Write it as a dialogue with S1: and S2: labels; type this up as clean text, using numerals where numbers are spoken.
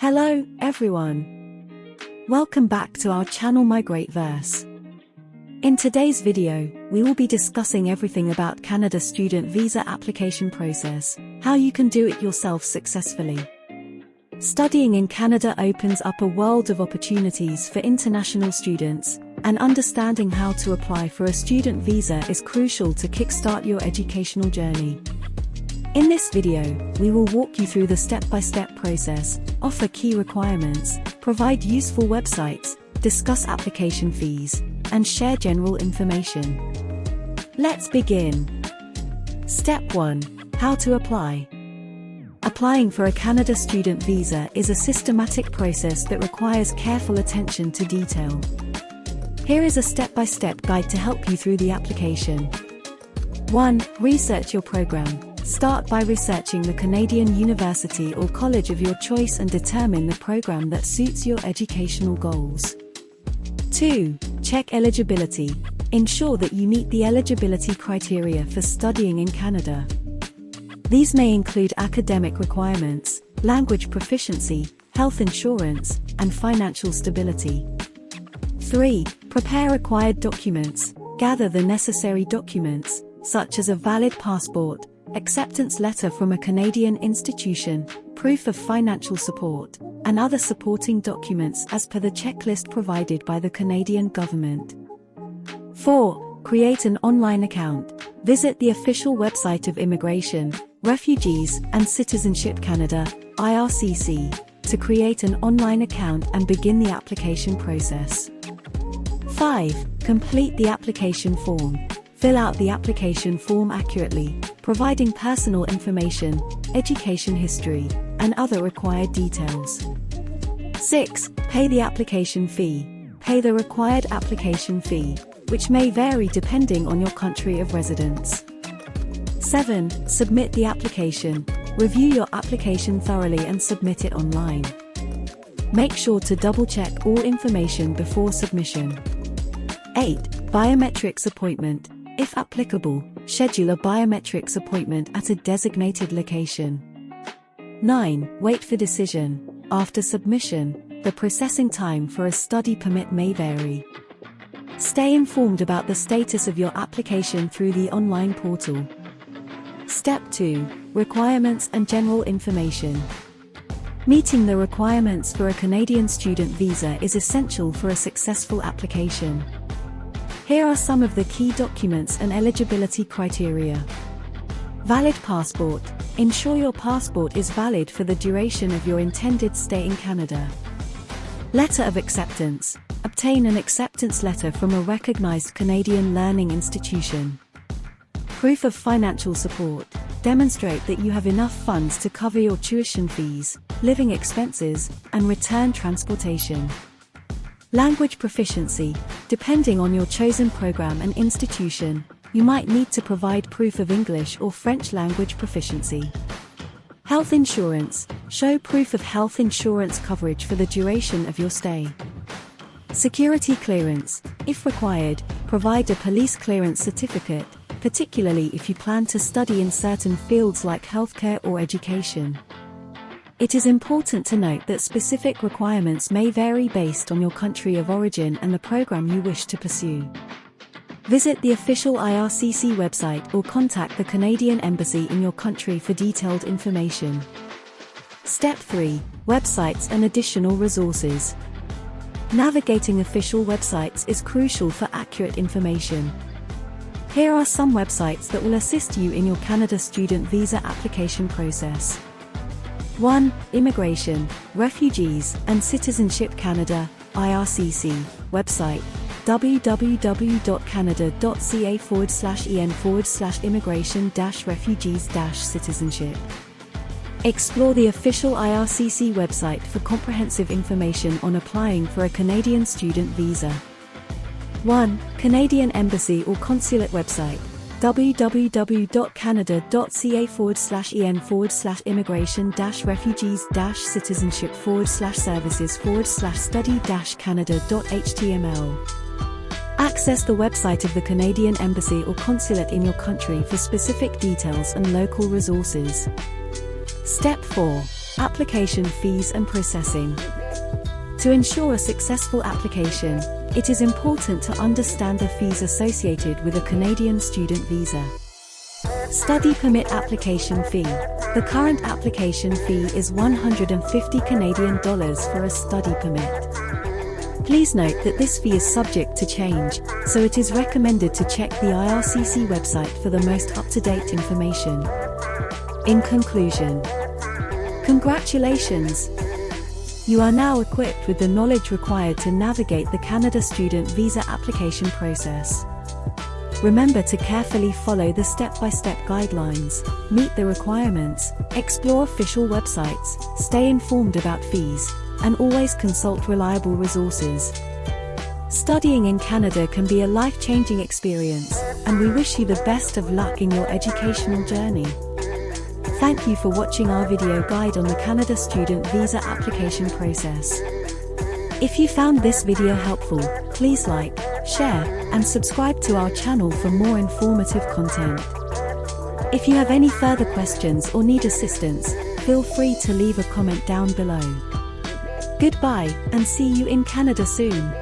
S1: Hello, everyone. Welcome back to our channel Migrateverse. In today's video, we will be discussing everything about Canada student visa application process, how you can do it yourself successfully. Studying in Canada opens up a world of opportunities for international students, and understanding how to apply for a student visa is crucial to kickstart your educational journey. In this video, we will walk you through the step-by-step process, offer key requirements, provide useful websites, discuss application fees, and share general information. Let's begin. Step 1. How to apply. Applying for a Canada student visa is a systematic process that requires careful attention to detail. Here is a step-by-step guide to help you through the application. 1. Research your program. Start by researching the Canadian university or college of your choice and determine the program that suits your educational goals. 2. Check eligibility. Ensure that you meet the eligibility criteria for studying in Canada. These may include academic requirements, language proficiency, health insurance, and financial stability. 3. Prepare required documents. Gather the necessary documents, such as a valid passport, acceptance letter from a Canadian institution, proof of financial support, and other supporting documents as per the checklist provided by the Canadian government. 4. Create an online account. Visit the official website of Immigration, Refugees and Citizenship Canada, IRCC, to create an online account and begin the application process. 5. Complete the application form. Fill out the application form accurately, providing personal information, education history, and other required details. 6. Pay the application fee. Pay the required application fee, which may vary depending on your country of residence. 7. Submit the application. Review your application thoroughly and submit it online. Make sure to double-check all information before submission. 8. Biometrics appointment. If applicable, schedule a biometrics appointment at a designated location. 9. Wait for decision. After submission, the processing time for a study permit may vary. Stay informed about the status of your application through the online portal. Step 2. Requirements and general information. Meeting the requirements for a Canadian student visa is essential for a successful application. Here are some of the key documents and eligibility criteria. Valid passport. Ensure your passport is valid for the duration of your intended stay in Canada. Letter of acceptance. Obtain an acceptance letter from a recognized Canadian learning institution. Proof of financial support. Demonstrate that you have enough funds to cover your tuition fees, living expenses, and return transportation. Language proficiency. Depending on your chosen program and institution, you might need to provide proof of English or French language proficiency. Health insurance. Show proof of health insurance coverage for the duration of your stay. Security clearance. If required, provide a police clearance certificate, particularly if you plan to study in certain fields like healthcare or education. It is important to note that specific requirements may vary based on your country of origin and the program you wish to pursue. Visit the official IRCC website or contact the Canadian Embassy in your country for detailed information. Step 3. Websites and additional resources. Navigating official websites is crucial for accurate information. Here are some websites that will assist you in your Canada student visa application process. 1. Immigration, Refugees and Citizenship Canada, IRCC, website, www.canada.ca/en/immigration-refugees-citizenship. Explore the official IRCC website for comprehensive information on applying for a Canadian student visa. 1. Canadian Embassy or Consulate website, www.canada.ca/en/immigration-refugees-services/study-canada.html. Access the website of the Canadian Embassy or Consulate in your country for specific details and local resources. Step 4. Application fees and processing. To ensure a successful application, it is important to understand the fees associated with a Canadian student visa. Study permit application fee. The current application fee is $150 Canadian for a study permit. Please note that this fee is subject to change, so it is recommended to check the IRCC website for the most up-to-date information. In conclusion, congratulations! You are now equipped with the knowledge required to navigate the Canada student visa application process. Remember to carefully follow the step-by-step guidelines, meet the requirements, explore official websites, stay informed about fees, and always consult reliable resources. Studying in Canada can be a life-changing experience, and we wish you the best of luck in your educational journey. Thank you for watching our video guide on the Canada student visa application process. If you found this video helpful, please like, share, and subscribe to our channel for more informative content. If you have any further questions or need assistance, feel free to leave a comment down below. Goodbye, and see you in Canada soon.